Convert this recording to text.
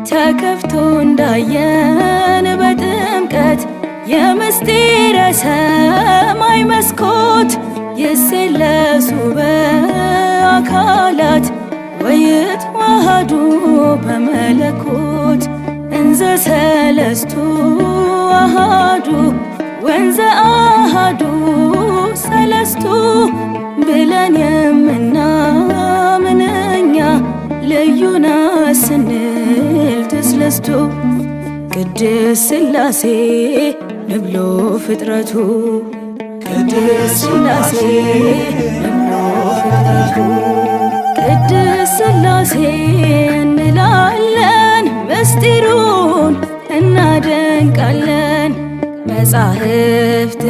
ተከፍቶ እንዳየን በጥምቀት የምስጢረ ሰማይ መስኮት ይስለሱ በአካላት ወይትዋሃዱ በመለኮት እንዘ ሰለስቱ አሃዱ ወንዘ አሃዱ ሰለስቱ ብለን የምናምን እኛ ልዩና ስንል ትስለስቱ ቅድስት ሥላሴ ንብሎ ፍጥረቱ ቅድስት ሥላሴ ንብሎ ፍጥረቱ ቅድስት ሥላሴ እንላለን ምስጢሩን እናደንቃለን መጻሕፍት